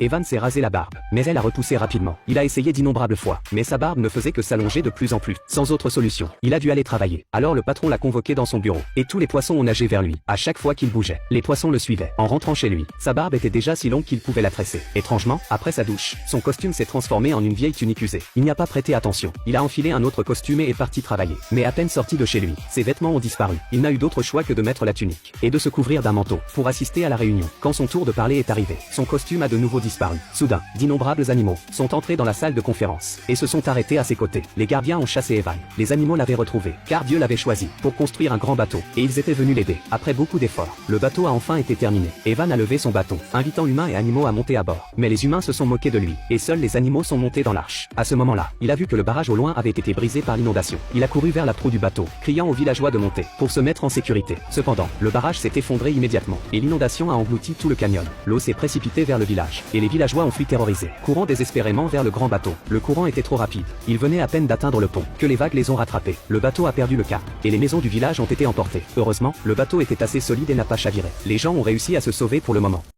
Evan s'est rasé la barbe, mais elle a repoussé rapidement. Il a essayé d'innombrables fois, mais sa barbe ne faisait que s'allonger de plus en plus. Sans autre solution, il a dû aller travailler. Alors le patron l'a convoqué dans son bureau, et tous les poissons ont nagé vers lui. À chaque fois qu'il bougeait, les poissons le suivaient. En rentrant chez lui, sa barbe était déjà si longue qu'il pouvait la tresser. Étrangement, après sa douche, son costume s'est transformé en une vieille tunique usée. Il n'y a pas prêté attention. Il a enfilé un autre costume et est parti travailler. Mais à peine sorti de chez lui, ses vêtements ont disparu. Il n'a eu d'autre choix que de mettre la tunique et de se couvrir d'un manteau pour assister à la réunion. Quand son tour de parler est arrivé, son costume a de nouveau disparu. Soudain, d'innombrables animaux sont entrés dans la salle de conférence et se sont arrêtés à ses côtés. Les gardiens ont chassé Evan. Les animaux l'avaient retrouvé, car Dieu l'avait choisi pour construire un grand bateau, et ils étaient venus l'aider. Après beaucoup d'efforts, le bateau a enfin été terminé. Evan a levé son bâton, invitant humains et animaux à monter à bord. Mais les humains se sont moqués de lui, et seuls les animaux sont montés dans l'arche. À ce moment-là, il a vu que le barrage au loin avait été brisé par l'inondation. Il a couru vers la proue du bateau, criant aux villageois de monter, pour se mettre en sécurité. Cependant, le barrage s'est effondré immédiatement, et l'inondation a englouti tout le canyon. L'eau s'est précipitée vers le village, et les villageois ont fui terrorisés, courant désespérément vers le grand bateau. Le courant était trop rapide. Ils venaient à peine d'atteindre le pont, que les vagues les ont rattrapés. Le bateau a perdu le cap, et les maisons du village ont été emportées. Heureusement, le bateau était assez solide et n'a pas chaviré. Les gens ont réussi à se sauver pour le moment.